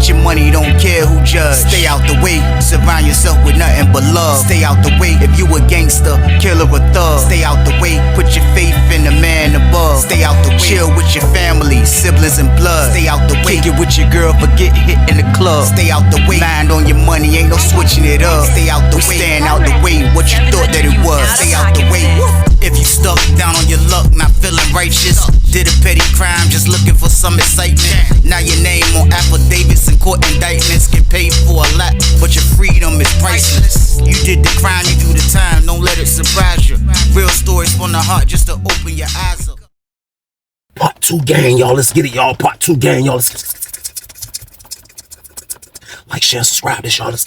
Get your money, don't care who judge. Stay out the way, surround yourself with nothing but love. Stay out the way, if you a gangster, killer or thug. Stay out the way, put your faith in the man above. Stay out the way, chill with your family, siblings and blood. Stay out the way, kick it with your girl, forget hit in the club. Stay out the way, mind on your money, ain't no switching it up. Stay out the way, stand out the way, what you thought that it was. Stay out the way. If you stuck down on your luck, not feeling righteous, did a petty crime, just looking for some excitement. Now your name on affidavits and court indictments, get paid for a lot, but your freedom is priceless. You did the crime, you do the time, don't let it surprise you. Real stories from the heart, just to open your eyes up. Part 2 gang, y'all. Let's get it, y'all. Part 2 gang, y'all. Like, share, subscribe this, y'all. Let's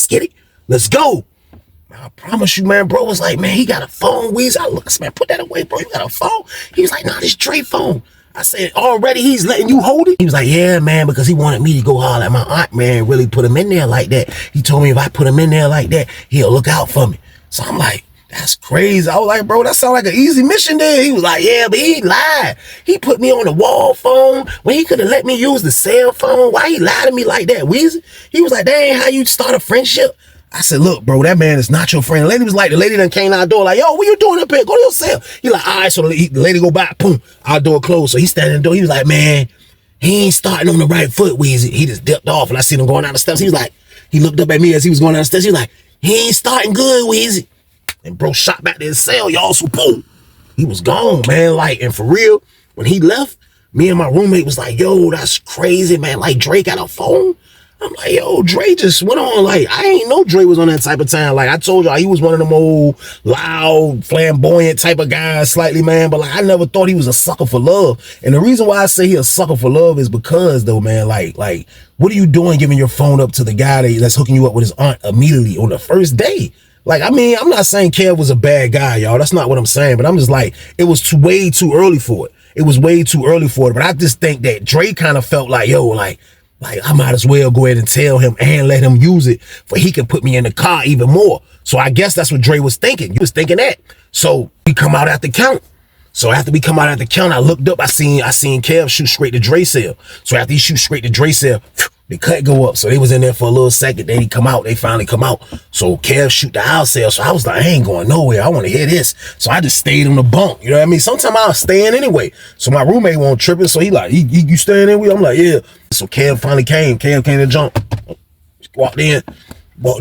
get it. Let's go. I promise you, man, bro was like, man, he got a phone, Weezy. I look, man, put that away, bro. You got a phone? He was like, nah, this Dre phone. I said, already he's letting you hold it? He was like, yeah, man, because he wanted me to go holler at my aunt, man, really put him in there like that. He told me if I put him in there like that, he'll look out for me. So I'm like, that's crazy. I was like, bro, that sounds like an easy mission there. He was like, yeah, but he lied. He put me on the wall phone when he could have let me use the cell phone. Why he lied to me like that, Weezy? He was like, that ain't how you start a friendship. I said, look, bro, that man is not your friend. The lady was like, the lady done came out the door like, yo, what you doing up here? Go to your cell. He like, all right, so the lady go by, boom, our door closed. So he standing in the door. He was like, man, he ain't starting on the right foot, Weezy. He just dipped off and I seen him going down the steps. He was like, he looked up at me as he was going down the steps. He was like, he ain't starting good, Weezy. And bro shot back to his cell, y'all, so boom. He was gone, man. Like, and for real, when he left, me and my roommate was like, yo, that's crazy, man. Like, Dre got a phone? I'm like, yo, Dre just went on. Like, I ain't know Dre was on that type of time. Like, I told y'all, he was one of them old, loud, flamboyant type of guys, slightly, man. But, like, I never thought he was a sucker for love. And the reason why I say he a sucker for love is because, though, man, like, what are you doing giving your phone up to the guy that's hooking you up with his aunt immediately on the first day? Like, I mean, I'm not saying Kev was a bad guy, y'all. That's not what I'm saying. But I'm just like, it was way too early for it. It was way too early for it. But I just think that Dre kind of felt like, yo, like I might as well go ahead and tell him and let him use it for he can put me in the car even more. So I guess that's what Dre was thinking. He was thinking that. So we come out at the count. So after we come out at the count, I looked up, I seen Kev shoot straight to Dre cell. So after he shoot straight to Dre cell, the cut go up. So they was in there for a little second. Then he come out. They finally come out. So Kev shoot the house cell. So I was like, I ain't going nowhere. I want to hear this. So I just stayed on the bunk. You know what I mean? Sometimes I'll stay in anyway. So my roommate won't tripping. So he like, you staying in with? I'm like, yeah. So Kev finally came. Kev came to jump. Walked in.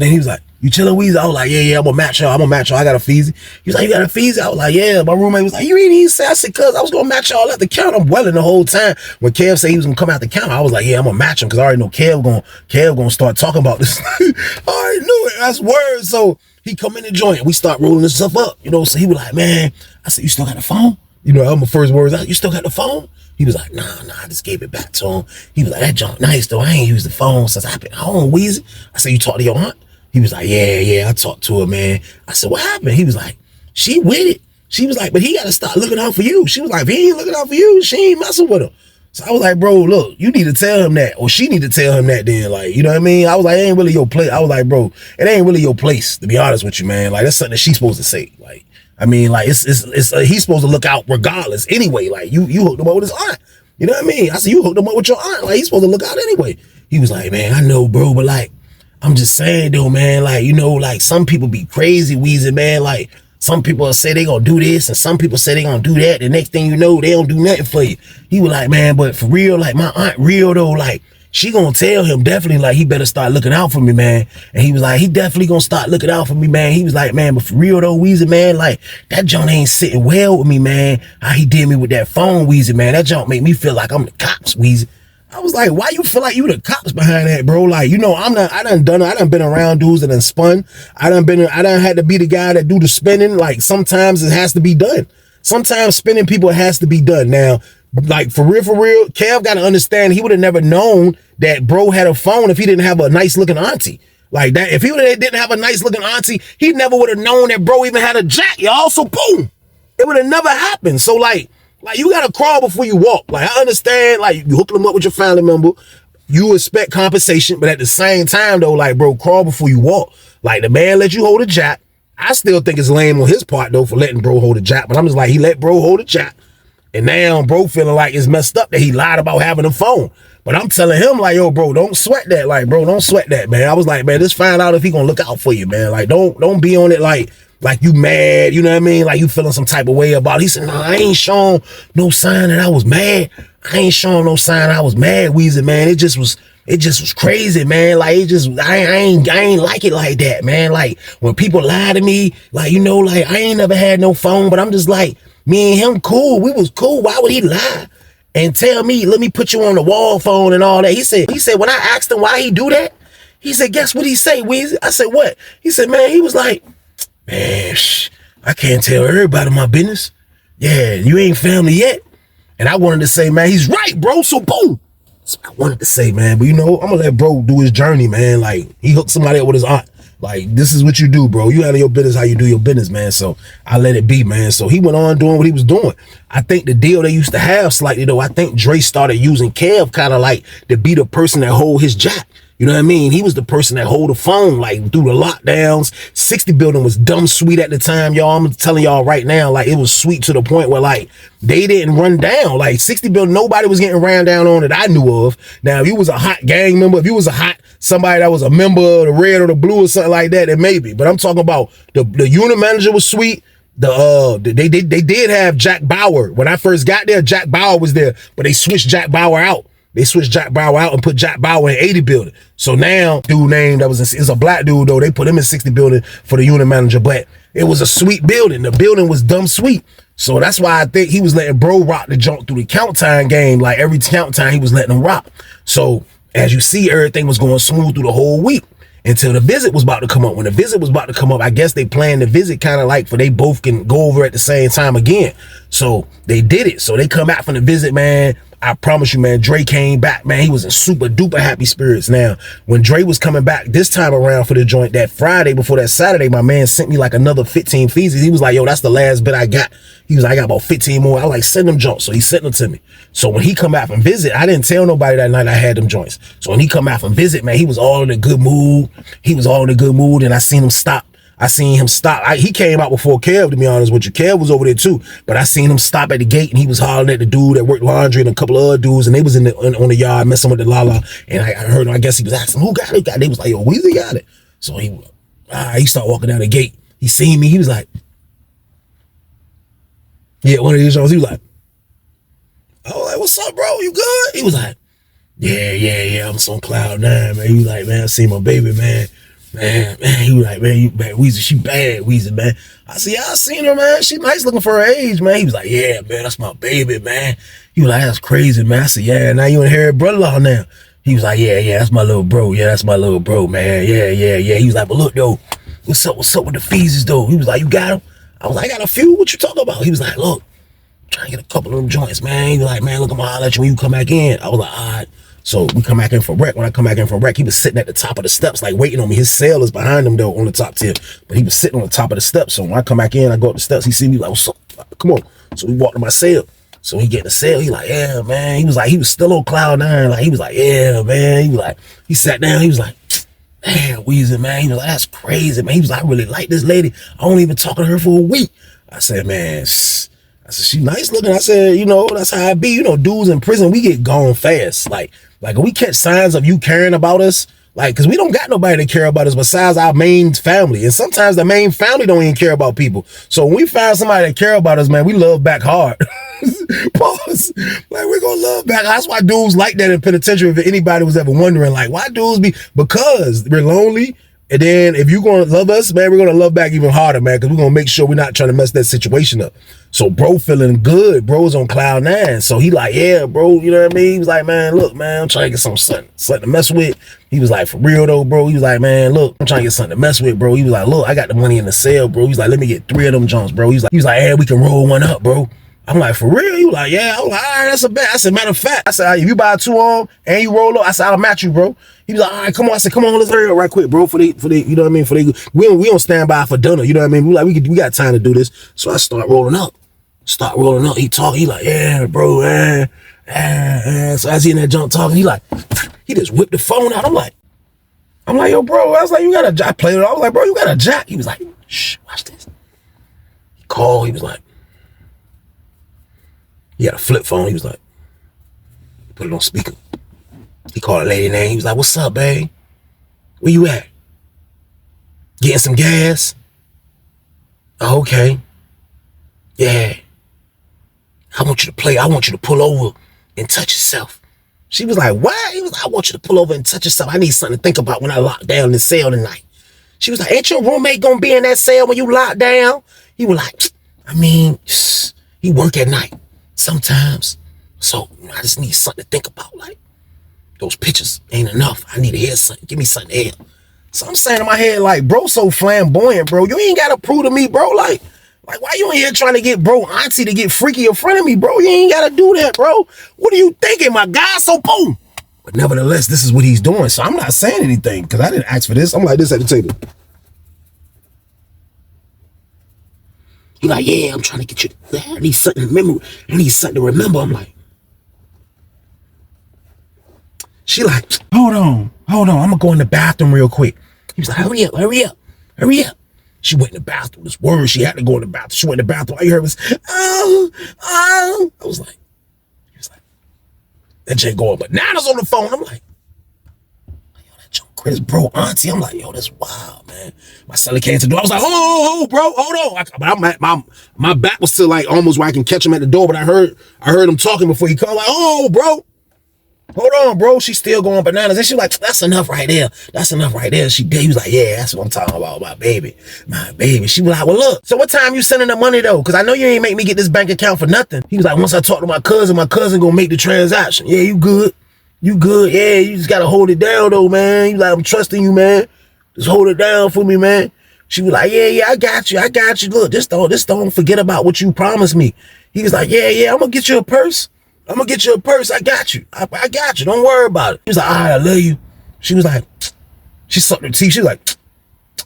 He was like, you chilling, Weezy? I was like, yeah, I'm gonna match y'all. I got a Feezy. He was like, you got a Feezy? I was like, yeah. My roommate was like, you ain't even say. I said, cuz I was gonna match y'all at the count. I'm welling the whole time. When Kev said he was gonna come out the count, I was like, yeah, I'm gonna match him because I already know Kev gonna start talking about this. I already knew it. That's word. So he come in the joint. We start rolling this stuff up. You know, so he was like, man, I said, you still got the phone? You know, my first words out, you still got the phone? He was like, nah, I just gave it back to him. He was like, that junk nice though. I ain't used the phone since I've been home, Weezy. I said, you talk to your aunt? He was like, yeah, I talked to her, man. I said, what happened? He was like, she with it. She was like, but he got to start looking out for you. She was like, if he ain't looking out for you, she ain't messing with him. So I was like, bro, look, you need to tell him that, or she need to tell him that then, like, you know what I mean? I was like, it ain't really your place. I was like, bro, it ain't really your place, to be honest with you, man. Like, that's something that she's supposed to say. Like, I mean, like, it's he's supposed to look out regardless anyway. Like, you hooked him up with his aunt. You know what I mean? I said, you hooked him up with your aunt. Like, he's supposed to look out anyway. He was like, man, I know, bro, but like, I'm just saying though, man, like, you know, like some people be crazy, Weezy, man. Like some people say they gonna do this and some people say they gonna do that. The next thing you know, they don't do nothing for you. He was like, man, but for real, like my aunt real though, like she gonna tell him definitely like he better start looking out for me, man. And he was like, he definitely gonna start looking out for me, man. He was like, man, but for real though, Weezy, man, like that junk ain't sitting well with me, man. How he did me with that phone, Weezy, man. That junk make me feel like I'm the cops, Weezy. I was like, why you feel like you the cops behind that, bro? Like, you know, I done been around dudes that done spun. I done had to be the guy that do the spinning. Like, sometimes it has to be done. Sometimes spinning people has to be done. Now, like, for real, Kev got to understand he would have never known that bro had a phone if he didn't have a nice looking auntie. Like that, if he didn't have a nice looking auntie, he never would have known that bro even had a jack, y'all. So boom, it would have never happened. So like you gotta crawl before you walk. Like I understand, like you hook them up with your family member, you expect compensation, but at the same time though, like bro, crawl before you walk. Like the man let you hold a jack. I still think it's lame on his part though for letting bro hold a jack, but I'm just like, he let bro hold a jack. And now bro feeling like it's messed up that he lied about having a phone. But I'm telling him like, yo, bro, don't sweat that. Like, bro, don't sweat that, man. I was like, man, just find out if he gonna look out for you, man. Like, don't be on it like you mad, you know what I mean? Like you feeling some type of way about it. He said, no, I ain't showing no sign that I was mad. I ain't showing no sign I was mad, Weezy, man. It just was crazy, man. Like I ain't like it like that, man. Like when people lie to me, like, you know, like I ain't never had no phone, but I'm just like, me and him cool. We was cool. Why would he lie and tell me, let me put you on the wall phone and all that? He said, when I asked him why he do that, he said, guess what he say, Weezy? I said, what? He said, man, he was like, man, I can't tell everybody my business. Yeah, you ain't family yet. And I wanted to say, man, he's right, bro. So boom. That's what I wanted to say, man. But you know, I'm gonna let bro do his journey, man. Like he hooked somebody up with his aunt. Like, this is what you do, bro. You handle your business how you do your business, man. So I let it be, man. So he went on doing what he was doing. I think the deal they used to have slightly, though, I think Dre started using Kev kind of like to be the person that hold his jack. You know what I mean? He was the person that hold the phone, like through the lockdowns. 60 building was dumb sweet at the time, y'all. I'm telling y'all right now, like it was sweet to the point where like they didn't run down. Like 60 building, nobody was getting ran down on that I knew of. Now, if you was a hot gang member, if you was a hot somebody that was a member of the red or the blue or something like that, then maybe. But I'm talking about the unit manager was sweet. They did have Jack Bauer. When I first got there, Jack Bauer was there, but they switched Jack Bauer out. They switched Jack Bauer out and put Jack Bauer in 80 building. So now, dude named, is a black dude though, they put him in 60 building for the unit manager, but it was a sweet building. The building was dumb sweet. So that's why I think he was letting bro rock the jump through the count time game. Like every count time he was letting him rock. So as you see, everything was going smooth through the whole week until the visit was about to come up. When the visit was about to come up, I guess they planned the visit kind of like for they both can go over at the same time again. So they did it. So they come out from the visit, man. I promise you, man, Dre came back, man. He was in super duper happy spirits. Now, when Dre was coming back this time around for the joint, that Friday before that Saturday, my man sent me like another 15 feezes. He was like, yo, that's the last bit I got. He was like, I got about 15 more. I like, send them joints. So he sent them to me. So when he come out from visit, I didn't tell nobody that night I had them joints. So when he come out from visit, man, he was all in a good mood. He was all in a good mood, and I seen him stop. He came out before Kev, to be honest with you. Kev was over there too, but I seen him stop at the gate, and he was hollering at the dude that worked laundry and a couple of other dudes, and they was on the yard messing with the Lala. And I heard him. I guess he was asking, who got it? They was like, yo, Weezy got it. So he started walking down the gate. He seen me. He was like, yeah, one of these shows. He was like, I was like, what's up, bro? You good? He was like, yeah. I'm so cloud nine, man. He was like, man, I seen my baby, man. Man, he was like, man, Weezy, she bad, Weezy, man. I said, yeah, I seen her, man. She nice looking for her age, man. He was like, yeah, man, that's my baby, man. He was like, that's crazy, man. I said, yeah, now you in Harry brother-in-law now. He was like, yeah, that's my little bro. Yeah, that's my little bro, man. Yeah. He was like, but look, though, what's up with the feezes, though? He was like, you got them? I was like, I got a few. What you talking about? He was like, look, I'm trying to get a couple of them joints, man. He was like, man, look, I'm gonna holler at you when you come back in. I was like, all right. So we come back in for rec. When I come back in from rec, he was sitting at the top of the steps, like waiting on me. His cell is behind him though, on the top tier. But he was sitting on the top of the steps. So when I come back in, I go up the steps. He see me like, what's up? Come on. So we walked to my cell. So he get in the cell. He like, yeah, man. He was still on cloud nine. Like he was like, yeah, man. He was like, he sat down. He was like, damn, Weezy, man. He was like, that's crazy, man. He was like, I really like this lady. I don't even talk to her for a week. I said, man. I said, she nice looking. I said, you know, that's how I be. You know, dudes in prison, we get gone fast. Like if we catch signs of you caring about us, like, because we don't got nobody to care about us besides our main family. And sometimes the main family don't even care about people. So when we find somebody that care about us, man, we love back hard. Pause. Like, we're going to love back. That's why dudes like that in penitentiary, if anybody was ever wondering, like, why dudes be, because we're lonely. And then if you're going to love us, man, we're going to love back even harder, man, because we're going to make sure we're not trying to mess that situation up. So bro feeling good. Bro's on cloud nine. So he like, yeah, bro, you know what I mean? He was like, man, look, man, I'm trying to get something to mess with. He was like, for real though, bro. He was like, man, look, I'm trying to get something to mess with, bro. He was like, look, I got the money in the sale, bro. He was like, let me get 3 of them Jones, bro. He was like, hey, we can roll one up, bro. I'm like, for real? He was like, yeah. I was like, all right, that's a bet. I said, matter of fact, I said, if you buy 2 on and you roll up, I said, I'll match you, bro. He was like, all right, come on. I said, come on, let's hurry up right quick, bro. For the, you know what I mean? We don't stand by for dinner. You know what I mean? We got time to do this. So I start rolling up. He talk. He like, yeah, bro. So as he in that junk talking, he just whipped the phone out. I'm like, yo, bro. I was like, you got a jack. I played it. I was like, bro, you got a jack. He was like, shh, watch this. He called. He was like, He had a flip phone. He was like, put it on speaker. He called a lady name. He was like, what's up, babe? Where you at? Getting some gas? Oh, okay. Yeah. I want you to pull over and touch yourself. She was like, what? He was like, I want you to pull over and touch yourself. I need something to think about when I lock down in the cell tonight. She was like, ain't your roommate gonna be in that cell when you lock down? He was like, I mean, he work at night sometimes. So I just need something to think about. Like, those pictures ain't enough. I need to hear something. Give me something to hear. So I'm saying in my head, like, bro, so flamboyant, bro. You ain't gotta prove to me, bro. Like, why you in here trying to get bro auntie to get freaky in front of me, bro? You ain't gotta do that, bro. What are you thinking, my guy? So boom. But nevertheless, this is what he's doing. So I'm not saying anything because I didn't ask for this. I'm like this at the table. He's like, yeah, I'm trying to get you. I need something to remember. I need something to remember. I'm like, she like, hold on. I'm gonna go in the bathroom real quick. He was like, hurry up. She went in the bathroom. This word, she had to go in the bathroom. She went in the bathroom. All you heard was, oh. I was like, he was like, that Jay going bananas on the phone. I'm like, yo, that Joe Chris, bro, auntie. I'm like, yo, that's wild, man. My son came to the door. I was like, oh, bro, hold on. My back was still like almost where I can catch him at the door, but I heard him talking before he called. Like, oh, bro. Hold on, bro. She's still going bananas. And she was like, that's enough right there. That's enough right there. He was like, yeah, that's what I'm talking about, my baby. My baby. She was like, well, look, so what time you sending the money, though? Because I know you ain't make me get this bank account for nothing. He was like, once I talk to my cousin gonna make the transaction. Yeah, you good. You good. Yeah, you just got to hold it down, though, man. He was like, I'm trusting you, man. Just hold it down for me, man. She was like, yeah, I got you. Look, just don't forget about what you promised me. He was like, yeah, I'm going to get you a purse. I got you. I got you. Don't worry about it. He was like, all right, I love you. She was like, she sucked her teeth. She was like,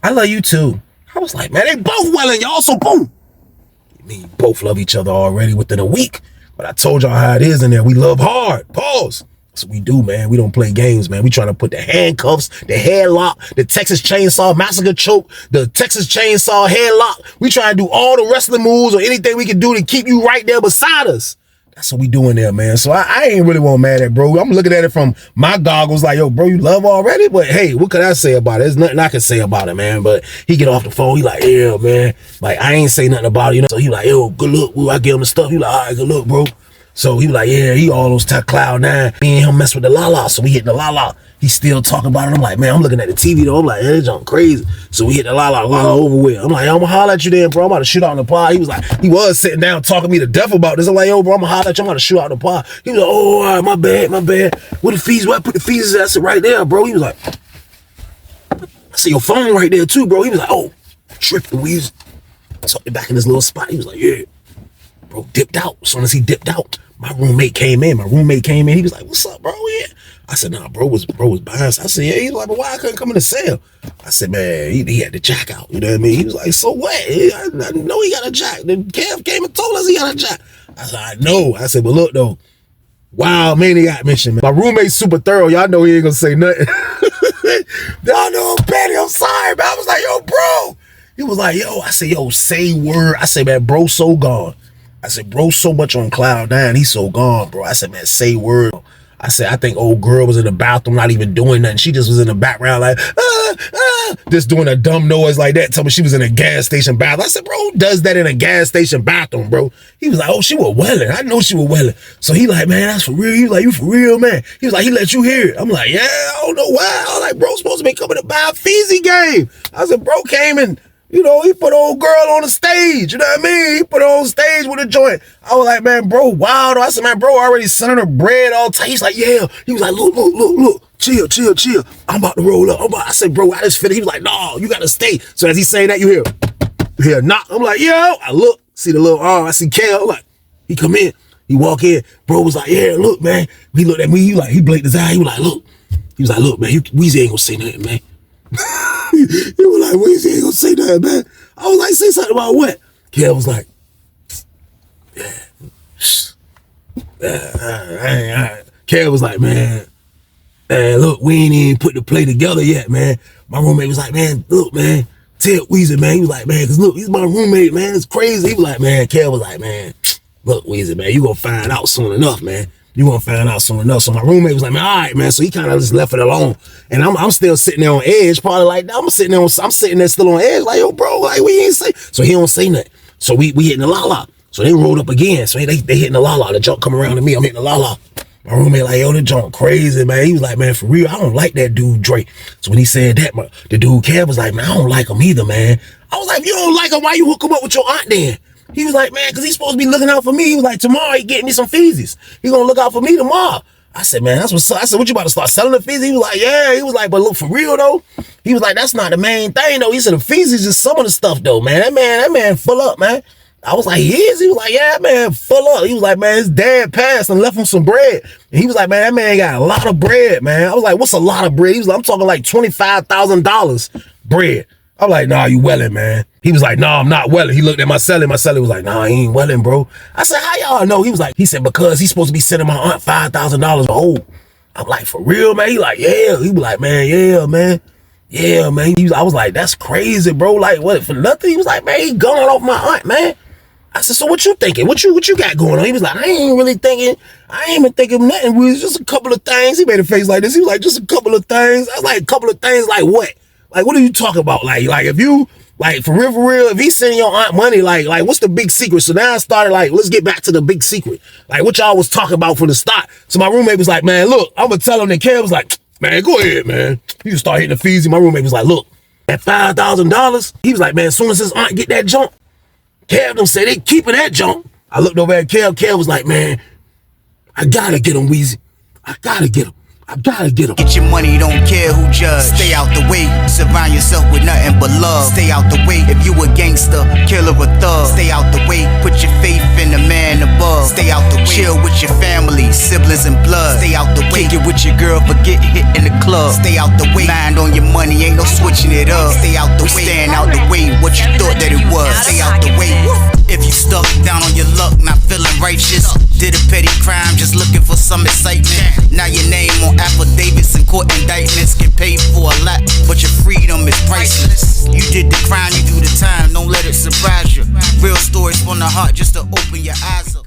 I love you too. I was like, man, they both welling, y'all. So boom. You both love each other already within a week. But I told y'all how it is in there. We love hard. Pause. That's what we do, man. We don't play games, man. We trying to put the handcuffs, the headlock, the Texas Chainsaw Massacre choke, the Texas Chainsaw headlock. We try to do all the wrestling moves or anything we can do to keep you right there beside us. That's what we doing there, man. So I ain't really want mad at bro. I'm looking at it from my goggles like, yo, bro, you love already? But hey, what could I say about it? There's nothing I can say about it, man. But he get off the phone. He like, yeah, man. Like, I ain't say nothing about it, you know? So he like, yo, good luck. I give him the stuff. He like, all right, good luck, bro. So he was like, yeah, he all those cloud nine. Me and him mess with the la-la. So we hit the la-la. He still talking about it. I'm like, man, I'm looking at the TV though. I'm like, yeah, this junk crazy. So we hit the la-la over with. I'm like, I'm gonna holler at you then, bro. I'm about to shoot out in the pod. He was like, he was sitting down talking me to death about this. I'm like, yo, bro, I'm gonna holler at you. I'm about to shoot out in the pod. He was like, oh, all right, my bad. Where the fees? Where I put the fees at? I said, right there, bro. He was like, I said, your phone right there too, bro. He was like, oh, tripping. We tucked it back in this little spot. He was like, yeah. Bro dipped out. As soon as he dipped out, my roommate came in. He was like, what's up, bro? Yeah. I said, nah, bro was buying. I said, yeah. He's like, but why I couldn't come in the sale? I said, man, he had the jack out. You know what I mean? He was like, so what? I know he got a jack. The Kev came and told us he got a jack. I said, I know. I said, but look though, Wild Maniac mission, man. My roommate's super thorough. Y'all know he ain't gonna say nothing. Y'all know I'm petty. I'm sorry, man. I was like, yo, bro. He was like, yo. I said, yo, say word. I said, man, bro, so gone. I said, bro, so much on cloud nine. He's so gone, bro. I said, man, say word. I said, I think old girl was in the bathroom, not even doing nothing. She just was in the background like, just doing a dumb noise like that. Told me she was in a gas station bathroom. I said, bro, who does that in a gas station bathroom, bro? He was like, oh, she was welling. I know she was welling. So he like, man, that's for real. He was like, you for real, man? He was like, he let you hear it. I'm like, yeah, I don't know why. I was like, bro, supposed to be coming to buy a Feezy game. I said, bro came and, you know, he put old girl on the stage. You know what I mean? He put her on stage with a joint. I was like, man, bro, wild. I said, man, bro, already sent her bread all tight. He's like, yeah. He was like, look. Chill. I'm about to roll up. I said, bro, I just finished. He was like, no, you got to stay. So as he's saying that, you hear knock. I'm like, yo. I look, see the little arm. I see Kel. I'm like, he come in. He walk in. Bro was like, yeah, look, man. He looked at me. He blinked his eye. He was like, look. He was like, look, man, Weezy ain't gonna say nothing, man. He was like, Weezy ain't gonna say nothing, man. I was like, say something about what? Kel was like, yeah. Kel was like, man, look, we ain't even put the play together yet, man. My roommate was like, man, look, man, tell Weezy, man. He was like, man, because look, he's my roommate, man. It's crazy. He was like, man, Kel was like, man, look, Weezy, man, you gonna find out soon enough, man. You gonna find out soon enough. So my roommate was like, man, all right, man. So he kind of just left it alone. And I'm still sitting there on edge, probably like, I'm sitting there still on edge, like, yo, bro, like, we ain't say. So he don't say nothing. So we hitting the la-la. So they rolled up again. So they hitting the la-la. The junk come around to me. I'm hitting the la-la. My roommate like, yo, the junk crazy, man. He was like, man, for real, I don't like that dude, Dre. So when he said that, the dude, Kev, was like, man, I don't like him either, man. I was like, if you don't like him, why you hook him up with your aunt then? He was like, man, because he's supposed to be looking out for me. He was like, tomorrow he getting me some feezies. He gonna look out for me tomorrow. I said, man, that's what's up. I said, what you about to start selling the feezies? He was like, yeah. He was like, but look, for real though. He was like, that's not the main thing though. He said the feezies is some of the stuff though, man. That man full up, man. I was like, he is? He was like, yeah, man, full up. He was like, man, his dad passed and left him some bread. And he was like, man, that man got a lot of bread, man. I was like, what's a lot of bread? He was like, I'm talking like $25,000 bread. I was like, nah, you welling, man. He was like, nah, I'm not welling. He looked at my celly. My celly was like, nah, he ain't welling, bro. I said, how y'all know? He said, because he's supposed to be sending my aunt $5,000 a hole. I'm like, for real, man? He like, yeah. He was like, man, yeah, man. Yeah, man. I was like, that's crazy, bro. Like, what, for nothing? He was like, man, he gone off my aunt, man. I said, so what you thinking? What you got going on? He was like, I ain't really thinking. I ain't even thinking nothing. It was just a couple of things. He made a face like this. He was like, just a couple of things. I was like, a couple of things like what? Like, what are you talking about? Like if you, like, for real, if he's sending your aunt money, like, what's the big secret? So now I started like, let's get back to the big secret. Like, what y'all was talking about from the start. So my roommate was like, man, look, I'm going to tell him. And Kev was like, man, go ahead, man. You just start hitting the fees. And my roommate was like, look, that $5,000. He was like, man, as soon as his aunt get that junk, Kev done say they keeping that junk. I looked over at Kev. Kev was like, man, I gotta get him, Weezy. I gotta get him. Get your money, don't care who judge. Stay out the way, surround yourself with nothing but love. Stay out the way, if you a gangster, killer or thug. Stay out the way, put your faith in the man above. Stay out the way, chill with your family, siblings and blood. Stay out the way, kick it with your girl, forget hit in the club. Stay out the way, mind on your money, ain't no switching it up. Stay out the way, stand out the way, what you thought that it was. Stay out the way, if you stuck down on your luck, not feeling righteous. Did a petty crime, just looking for some excitement. Now your name on affidavits and court indictments. Get paid for a lot, but your freedom is priceless. You did the crime, you do the time, don't let it surprise you. Real stories from the heart, just to open your eyes up.